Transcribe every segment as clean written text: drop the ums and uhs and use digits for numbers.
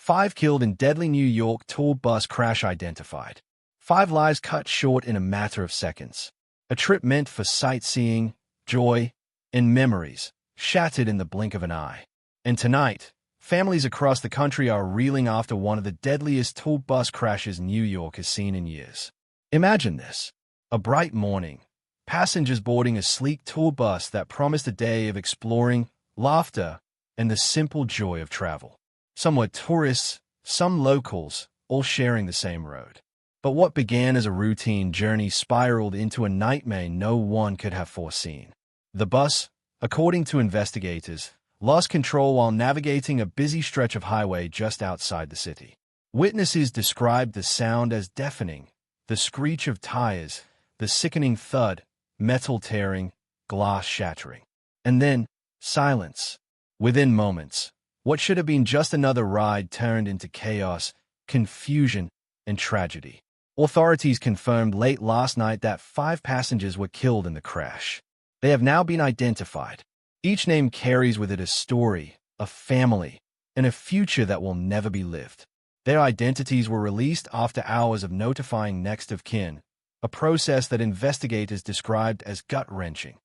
5 killed in deadly New York tour bus crash identified. 5 lives cut short in a matter of seconds. A trip meant for sightseeing, joy, and memories, shattered in the blink of an eye. And tonight, families across the country are reeling after one of the deadliest tour bus crashes New York has seen in years. Imagine this. A bright morning, passengers boarding a sleek tour bus that promised a day of exploring, laughter, and the simple joy of travel. Some were tourists, some locals, all sharing the same road. But what began as a routine journey spiraled into a nightmare no one could have foreseen. The bus, according to investigators, lost control while navigating a busy stretch of highway just outside the city. Witnesses described the sound as deafening, the screech of tires, the sickening thud, metal tearing, glass shattering. And then, silence. Within moments, what should have been just another ride turned into chaos, confusion, and tragedy. Authorities confirmed late last night that 5 passengers were killed in the crash. They have now been identified. Each name carries with it a story, a family, and a future that will never be lived. Their identities were released after hours of notifying next of kin, a process that investigators described as gut-wrenching.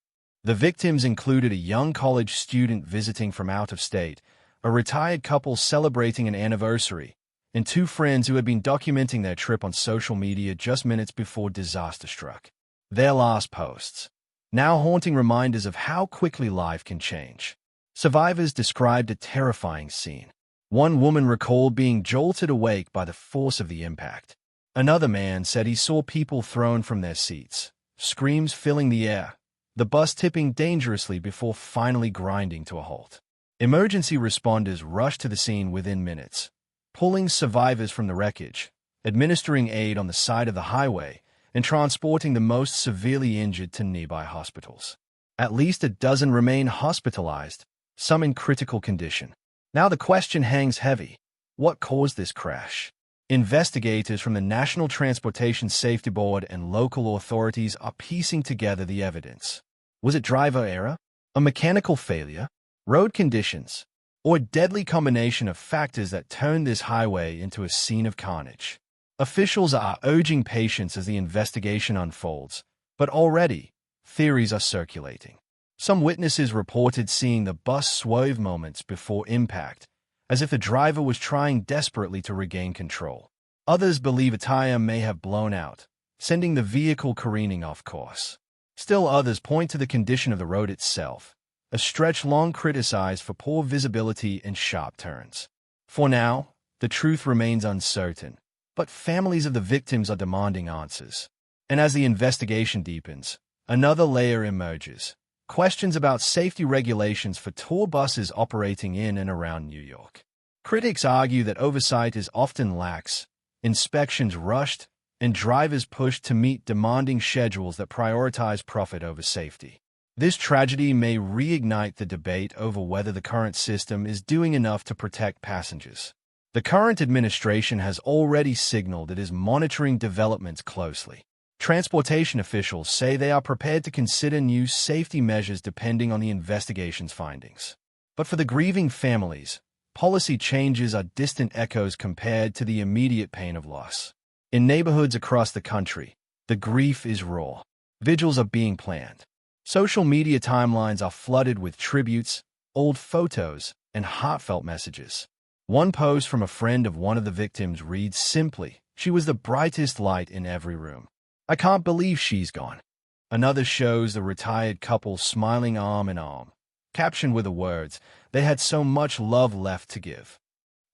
The victims included a young college student visiting from out of state, a retired couple celebrating an anniversary, and 2 friends who had been documenting their trip on social media just minutes before disaster struck. Their last posts, now haunting reminders of how quickly life can change. Survivors described a terrifying scene. One woman recalled being jolted awake by the force of the impact. Another man said he saw people thrown from their seats, screams filling the air, the bus tipping dangerously before finally grinding to a halt. Emergency responders rushed to the scene within minutes, pulling survivors from the wreckage, administering aid on the side of the highway, and transporting the most severely injured to nearby hospitals. At least a dozen remain hospitalized, some in critical condition. Now the question hangs heavy. What caused this crash? Investigators from the National Transportation Safety Board and local authorities are piecing together the evidence. Was it driver error? A mechanical failure? Road conditions? Or a deadly combination of factors that turned this highway into a scene of carnage? Officials are urging patience as the investigation unfolds, but already, theories are circulating. Some witnesses reported seeing the bus swerve moments before impact, as if the driver was trying desperately to regain control. Others believe a tire may have blown out, sending the vehicle careening off course. Still others point to the condition of the road itself, a stretch long criticized for poor visibility and sharp turns. For now, the truth remains uncertain, but families of the victims are demanding answers. And as the investigation deepens, another layer emerges. Questions about safety regulations for tour buses operating in and around New York. Critics argue that oversight is often lax, inspections rushed, and drivers pushed to meet demanding schedules that prioritize profit over safety. This tragedy may reignite the debate over whether the current system is doing enough to protect passengers. The current administration has already signaled it is monitoring developments closely. Transportation officials say they are prepared to consider new safety measures depending on the investigation's findings. But for the grieving families, policy changes are distant echoes compared to the immediate pain of loss. In neighborhoods across the country, the grief is raw. Vigils are being planned. Social media timelines are flooded with tributes, old photos, and heartfelt messages. One post from a friend of one of the victims reads simply, "She was the brightest light in every room. I can't believe she's gone." Another shows the retired couple smiling arm in arm, captioned with the words, "They had so much love left to give."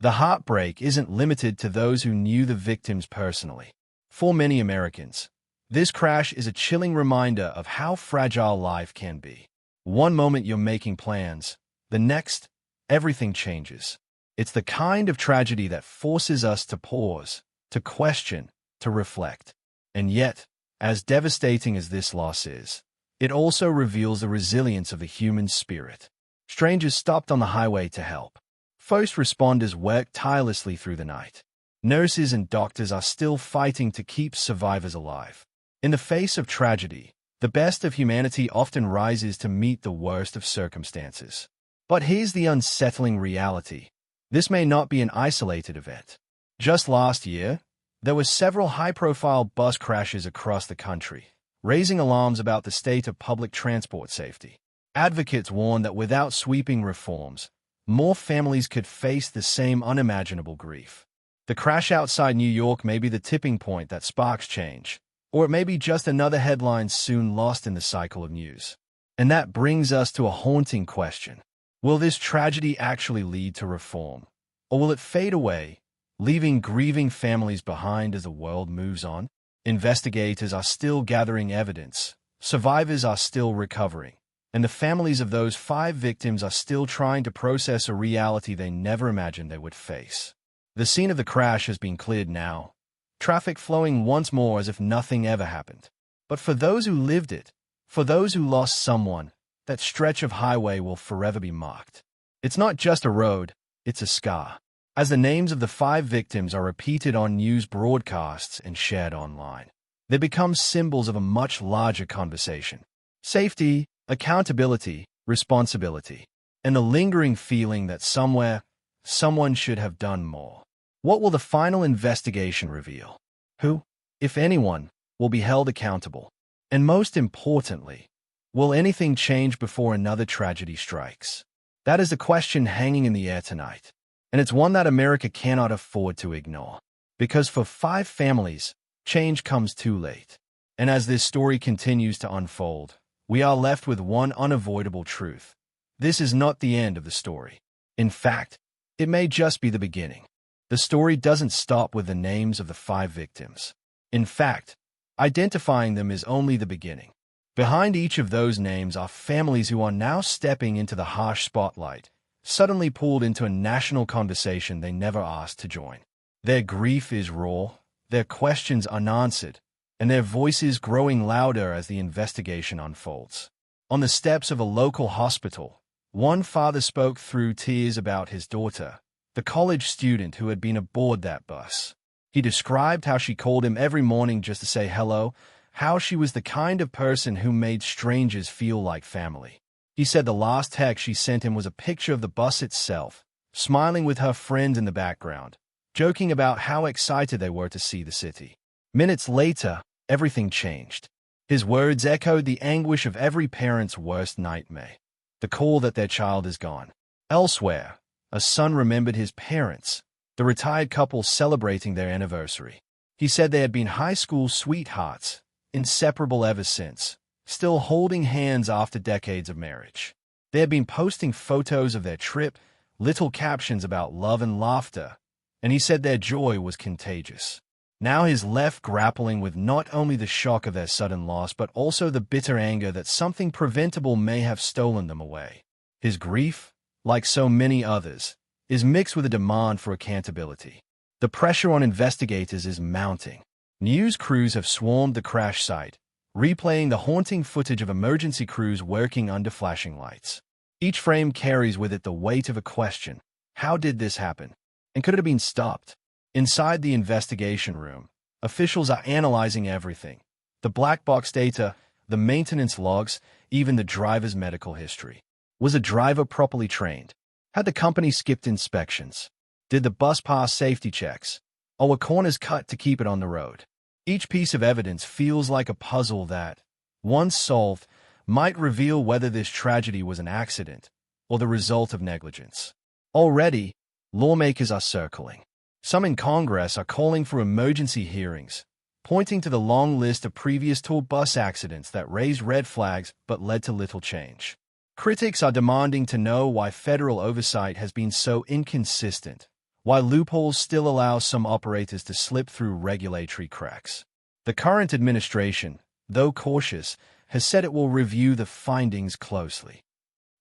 The heartbreak isn't limited to those who knew the victims personally. For many Americans, this crash is a chilling reminder of how fragile life can be. One moment you're making plans, the next, everything changes. It's the kind of tragedy that forces us to pause, to question, to reflect. And yet, as devastating as this loss is, it also reveals the resilience of the human spirit. Strangers stopped on the highway to help. First responders worked tirelessly through the night. Nurses and doctors are still fighting to keep survivors alive. In the face of tragedy, the best of humanity often rises to meet the worst of circumstances. But here's the unsettling reality. This may not be an isolated event. Just last year, there were several high-profile bus crashes across the country, raising alarms about the state of public transport safety. Advocates warn that without sweeping reforms, more families could face the same unimaginable grief. The crash outside New York may be the tipping point that sparks change, or it may be just another headline soon lost in the cycle of news. And that brings us to a haunting question. Will this tragedy actually lead to reform, or will it fade away, leaving grieving families behind as the world moves on? Investigators are still gathering evidence, survivors are still recovering, and the families of those 5 victims are still trying to process a reality they never imagined they would face. The scene of the crash has been cleared now, traffic flowing once more as if nothing ever happened. But for those who lived it, for those who lost someone, that stretch of highway will forever be marked. It's not just a road, it's a scar. As the names of the 5 victims are repeated on news broadcasts and shared online, they become symbols of a much larger conversation. Safety, accountability, responsibility, and the lingering feeling that somewhere, someone should have done more. What will the final investigation reveal? Who, if anyone, will be held accountable? And most importantly, will anything change before another tragedy strikes? That is the question hanging in the air tonight. And it's one that America cannot afford to ignore. Because for 5 families, change comes too late. And as this story continues to unfold, we are left with one unavoidable truth. This is not the end of the story. In fact, it may just be the beginning. The story doesn't stop with the names of the 5 victims. In fact, identifying them is only the beginning. Behind each of those names are families who are now stepping into the harsh spotlight, suddenly pulled into a national conversation they never asked to join. Their grief is raw, their questions unanswered, and their voices growing louder as the investigation unfolds. On the steps of a local hospital, one father spoke through tears about his daughter, the college student who had been aboard that bus. He described how she called him every morning just to say hello, how she was the kind of person who made strangers feel like family. He said the last text she sent him was a picture of the bus itself, smiling with her friend in the background, joking about how excited they were to see the city. Minutes later, everything changed. His words echoed the anguish of every parent's worst nightmare. The call that their child is gone. Elsewhere, a son remembered his parents, the retired couple celebrating their anniversary. He said they had been high school sweethearts, inseparable ever since, still holding hands after decades of marriage. They had been posting photos of their trip, little captions about love and laughter, and he said their joy was contagious. Now he's left grappling with not only the shock of their sudden loss, but also the bitter anger that something preventable may have stolen them away. His grief, like so many others, is mixed with a demand for accountability. The pressure on investigators is mounting. News crews have swarmed the crash site, replaying the haunting footage of emergency crews working under flashing lights. Each frame carries with it the weight of a question. How did this happen? And could it have been stopped? Inside the investigation room, officials are analyzing everything. The black box data, the maintenance logs, even the driver's medical history. Was a driver properly trained? Had the company skipped inspections? Did the bus pass safety checks? Or were corners cut to keep it on the road? Each piece of evidence feels like a puzzle that, once solved, might reveal whether this tragedy was an accident or the result of negligence. Already, lawmakers are circling. Some in Congress are calling for emergency hearings, pointing to the long list of previous tour bus accidents that raised red flags but led to little change. Critics are demanding to know why federal oversight has been so inconsistent, why loopholes still allow some operators to slip through regulatory cracks. The current administration, though cautious, has said it will review the findings closely.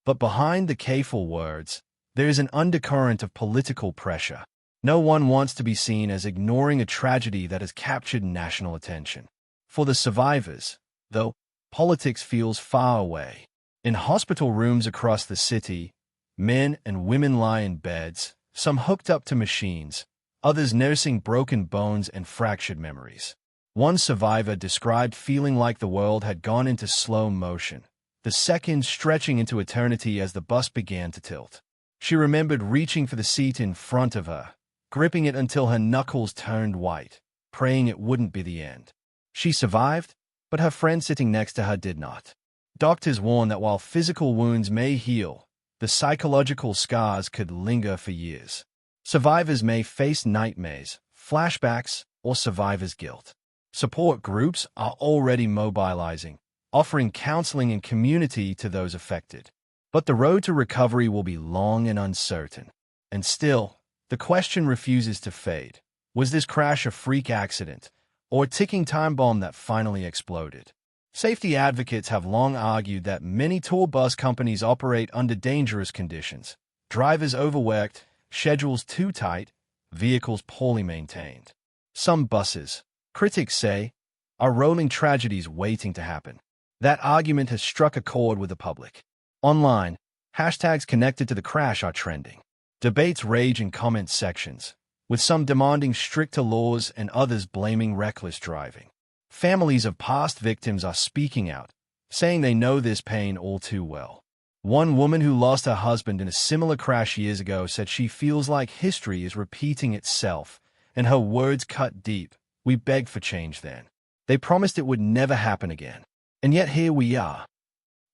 But behind the careful words, there is an undercurrent of political pressure. No one wants to be seen as ignoring a tragedy that has captured national attention. For the survivors, though, politics feels far away. In hospital rooms across the city, men and women lie in beds, some hooked up to machines, others nursing broken bones and fractured memories. One survivor described feeling like the world had gone into slow motion, the seconds stretching into eternity as the bus began to tilt. She remembered reaching for the seat in front of her, gripping it until her knuckles turned white, praying it wouldn't be the end. She survived, but her friend sitting next to her did not. Doctors warn that while physical wounds may heal, the psychological scars could linger for years. Survivors may face nightmares, flashbacks, or survivor's guilt. Support groups are already mobilizing, offering counseling and community to those affected. But the road to recovery will be long and uncertain. And still, the question refuses to fade. Was this crash a freak accident, or a ticking time bomb that finally exploded? Safety advocates have long argued that many tour bus companies operate under dangerous conditions. Drivers overworked, schedules too tight, vehicles poorly maintained. Some buses, critics say, are rolling tragedies waiting to happen. That argument has struck a chord with the public. Online, hashtags connected to the crash are trending. Debates rage in comment sections, with some demanding stricter laws and others blaming reckless driving. Families of past victims are speaking out, saying they know this pain all too well. One woman who lost her husband in a similar crash years ago said she feels like history is repeating itself, and her words cut deep. We begged for change then. They promised it would never happen again. And yet here we are.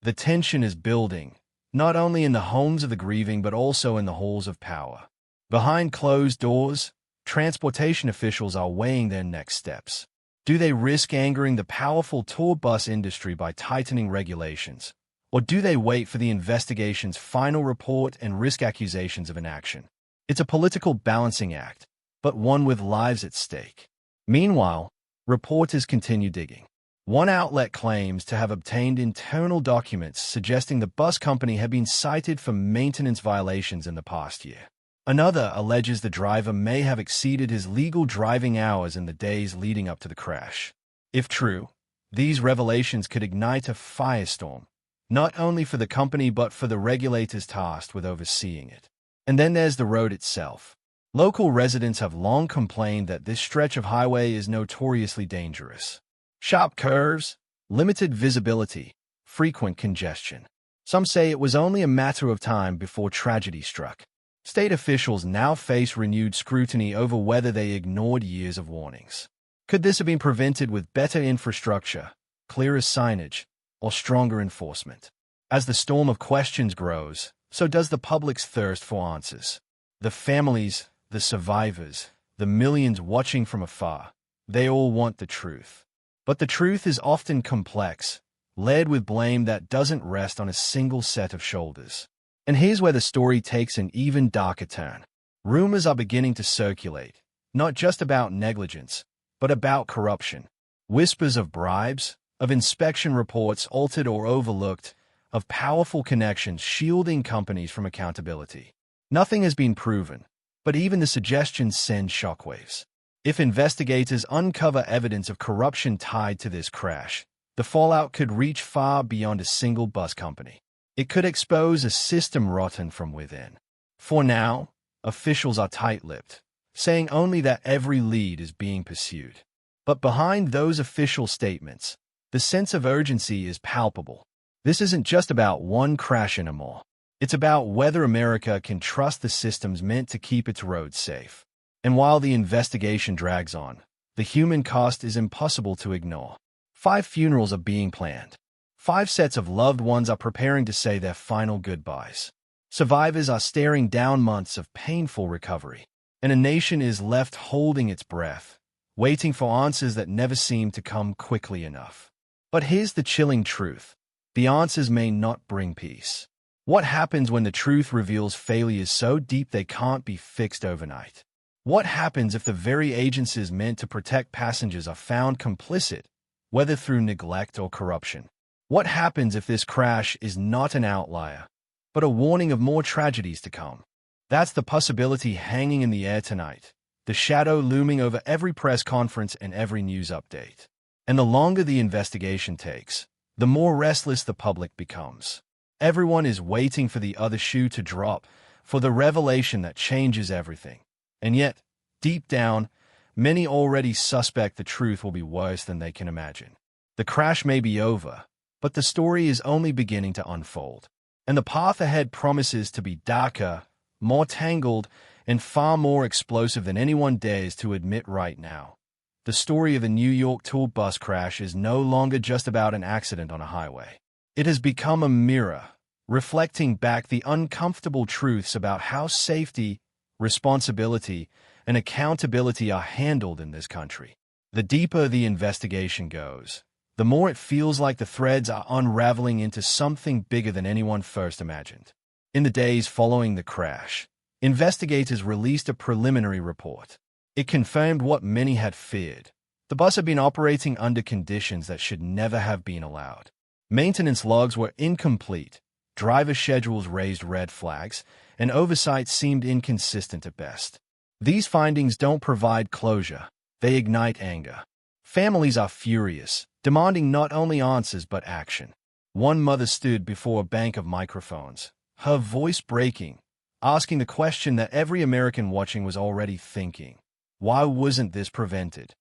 The tension is building, not only in the homes of the grieving but also in the halls of power. Behind closed doors, transportation officials are weighing their next steps. Do they risk angering the powerful tour bus industry by tightening regulations? Or do they wait for the investigation's final report and risk accusations of inaction? It's a political balancing act, but one with lives at stake. Meanwhile, reporters continue digging. One outlet claims to have obtained internal documents suggesting the bus company had been cited for maintenance violations in the past year. Another alleges the driver may have exceeded his legal driving hours in the days leading up to the crash. If true, these revelations could ignite a firestorm, not only for the company but for the regulators tasked with overseeing it. And then there's the road itself. Local residents have long complained that this stretch of highway is notoriously dangerous. Sharp curves, limited visibility, frequent congestion. Some say it was only a matter of time before tragedy struck. State officials now face renewed scrutiny over whether they ignored years of warnings. Could this have been prevented with better infrastructure, clearer signage, or stronger enforcement? As the storm of questions grows, so does the public's thirst for answers. The families, the survivors, the millions watching from afar, they all want the truth. But the truth is often complex, layered with blame that doesn't rest on a single set of shoulders. And here's where the story takes an even darker turn. Rumors are beginning to circulate, not just about negligence, but about corruption. Whispers of bribes, of inspection reports altered or overlooked, of powerful connections shielding companies from accountability. Nothing has been proven, but even the suggestions send shockwaves. If investigators uncover evidence of corruption tied to this crash, the fallout could reach far beyond a single bus company. It could expose a system rotten from within. For now, officials are tight-lipped, saying only that every lead is being pursued. But behind those official statements, the sense of urgency is palpable. This isn't just about one crash anymore. It's about whether America can trust the systems meant to keep its roads safe. And while the investigation drags on, the human cost is impossible to ignore. 5 funerals are being planned. 5 sets of loved ones are preparing to say their final goodbyes. Survivors are staring down months of painful recovery. And a nation is left holding its breath, waiting for answers that never seem to come quickly enough. But here's the chilling truth. The answers may not bring peace. What happens when the truth reveals failures so deep they can't be fixed overnight? What happens if the very agencies meant to protect passengers are found complicit, whether through neglect or corruption? What happens if this crash is not an outlier, but a warning of more tragedies to come? That's the possibility hanging in the air tonight, the shadow looming over every press conference and every news update. And the longer the investigation takes, the more restless the public becomes. Everyone is waiting for the other shoe to drop, for the revelation that changes everything. And yet, deep down, many already suspect the truth will be worse than they can imagine. The crash may be over, but the story is only beginning to unfold. And the path ahead promises to be darker, more tangled, and far more explosive than anyone dares to admit right now. The story of the New York tour bus crash is no longer just about an accident on a highway. It has become a mirror, reflecting back the uncomfortable truths about how safety, responsibility, and accountability are handled in this country. The deeper the investigation goes, the more it feels like the threads are unraveling into something bigger than anyone first imagined. In the days following the crash, investigators released a preliminary report. It confirmed what many had feared. The bus had been operating under conditions that should never have been allowed. Maintenance logs were incomplete, driver schedules raised red flags, and oversight seemed inconsistent at best. These findings don't provide closure, they ignite anger. Families are furious, demanding not only answers but action. One mother stood before a bank of microphones, her voice breaking, asking the question that every American watching was already thinking. Why wasn't this prevented?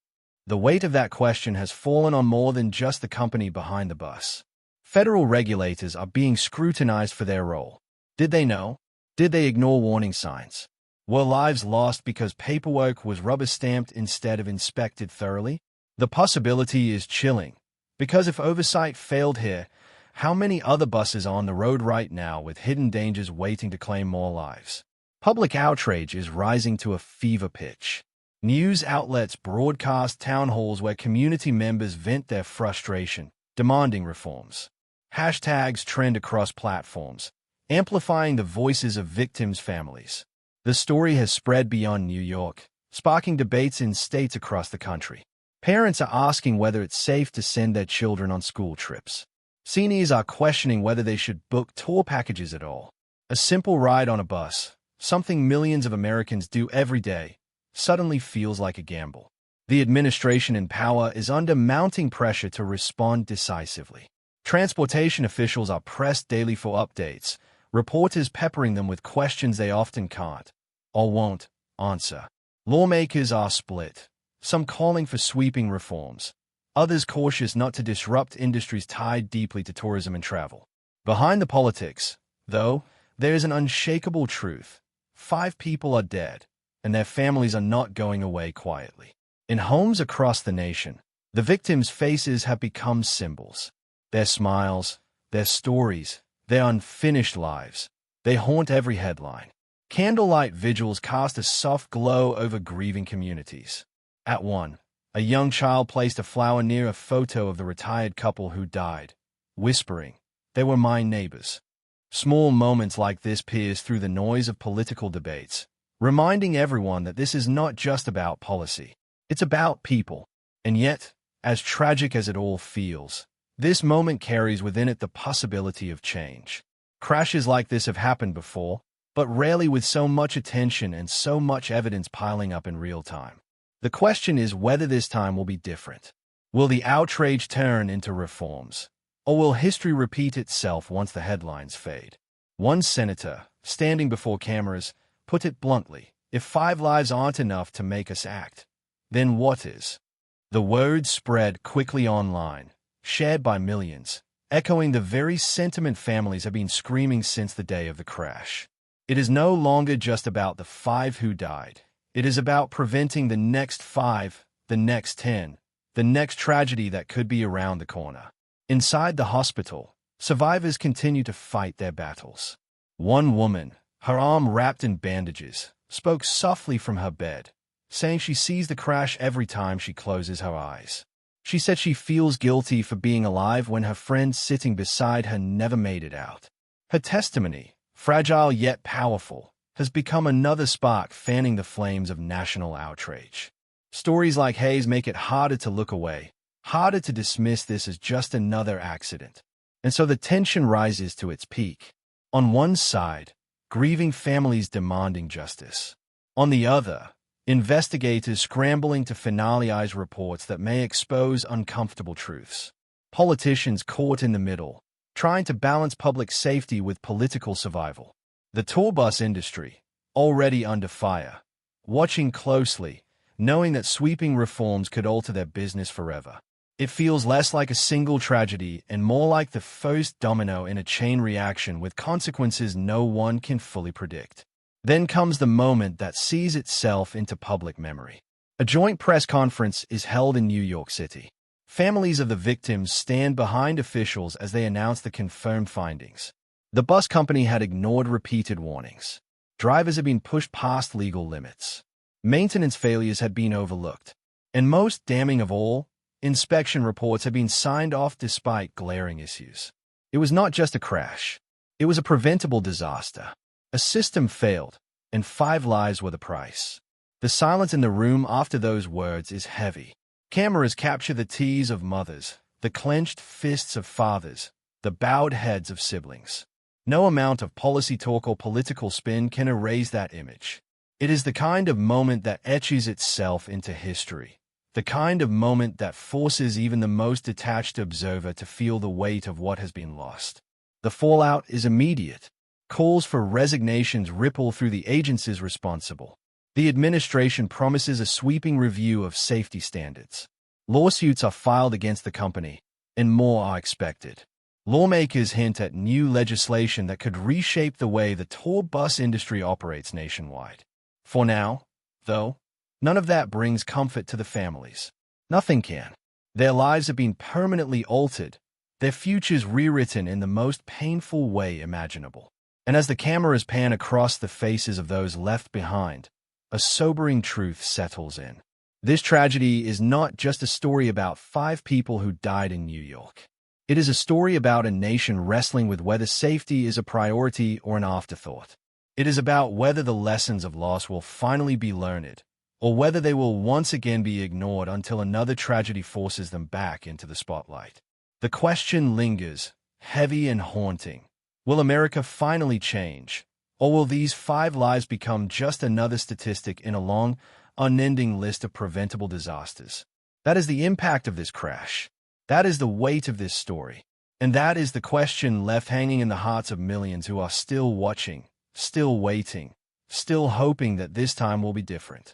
The weight of that question has fallen on more than just the company behind the bus. Federal regulators are being scrutinized for their role. Did they know? Did they ignore warning signs? Were lives lost because paperwork was rubber-stamped instead of inspected thoroughly? The possibility is chilling, because if oversight failed here, how many other buses are on the road right now with hidden dangers waiting to claim more lives? Public outrage is rising to a fever pitch. News outlets broadcast town halls where community members vent their frustration, demanding reforms. Hashtags trend across platforms, amplifying the voices of victims' families. The story has spread beyond New York, sparking debates in states across the country. Parents are asking whether it's safe to send their children on school trips. Seniors are questioning whether they should book tour packages at all. A simple ride on a bus, something millions of Americans do every day, suddenly feels like a gamble. The administration in power is under mounting pressure to respond decisively. Transportation officials are pressed daily for updates, reporters peppering them with questions they often can't, or won't, answer. Lawmakers are split, some calling for sweeping reforms, others cautious not to disrupt industries tied deeply to tourism and travel. Behind the politics, though, there is an unshakable truth. 5 people are dead, and their families are not going away quietly. In homes across the nation, the victims' faces have become symbols. Their smiles, their stories, their unfinished lives, they haunt every headline. Candlelight vigils cast a soft glow over grieving communities. At one, a young child placed a flower near a photo of the retired couple who died, whispering, "They were my neighbors." Small moments like this pierce through the noise of political debates, reminding everyone that this is not just about policy. It's about people. And yet, as tragic as it all feels, this moment carries within it the possibility of change. Crashes like this have happened before, but rarely with so much attention and so much evidence piling up in real time. The question is whether this time will be different. Will the outrage turn into reforms? Or will history repeat itself once the headlines fade? One senator, standing before cameras, put it bluntly, if 5 lives aren't enough to make us act, then what is? The words spread quickly online, shared by millions, echoing the very sentiment families have been screaming since the day of the crash. It is no longer just about the 5 who died. It is about preventing the next 5, the next 10, the next tragedy that could be around the corner. Inside the hospital, survivors continue to fight their battles. One woman, her arm wrapped in bandages, spoke softly from her bed, saying she sees the crash every time she closes her eyes. She said she feels guilty for being alive when her friend sitting beside her never made it out. Her testimony, fragile yet powerful, has become another spark fanning the flames of national outrage. Stories like Hayes make it harder to look away, harder to dismiss this as just another accident. And so the tension rises to its peak. On one side, grieving families demanding justice. On the other, investigators scrambling to finalize reports that may expose uncomfortable truths. Politicians caught in the middle, trying to balance public safety with political survival. The tour bus industry, already under fire, watching closely, knowing that sweeping reforms could alter their business forever. It feels less like a single tragedy and more like the first domino in a chain reaction with consequences no one can fully predict. Then comes the moment that sees itself into public memory. A joint press conference is held in New York City. Families of the victims stand behind officials as they announce the confirmed findings. The bus company had ignored repeated warnings. Drivers had been pushed past legal limits. Maintenance failures had been overlooked. And most damning of all, inspection reports had been signed off despite glaring issues. It was not just a crash. It was a preventable disaster. A system failed, and 5 lives were the price. The silence in the room after those words is heavy. Cameras capture the tears of mothers, the clenched fists of fathers, the bowed heads of siblings. No amount of policy talk or political spin can erase that image. It is the kind of moment that etches itself into history, the kind of moment that forces even the most detached observer to feel the weight of what has been lost. The fallout is immediate. Calls for resignations ripple through the agencies responsible. The administration promises a sweeping review of safety standards. Lawsuits are filed against the company, and more are expected. Lawmakers hint at new legislation that could reshape the way the tour bus industry operates nationwide. For now, though, none of that brings comfort to the families. Nothing can. Their lives have been permanently altered, their futures rewritten in the most painful way imaginable. And as the cameras pan across the faces of those left behind, a sobering truth settles in. This tragedy is not just a story about 5 people who died in New York. It is a story about a nation wrestling with whether safety is a priority or an afterthought. It is about whether the lessons of loss will finally be learned, or whether they will once again be ignored until another tragedy forces them back into the spotlight. The question lingers, heavy and haunting. Will America finally change? Or will these 5 lives become just another statistic in a long, unending list of preventable disasters? That is the impact of this crash. That is the weight of this story. And that is the question left hanging in the hearts of millions who are still watching, still waiting, still hoping that this time will be different.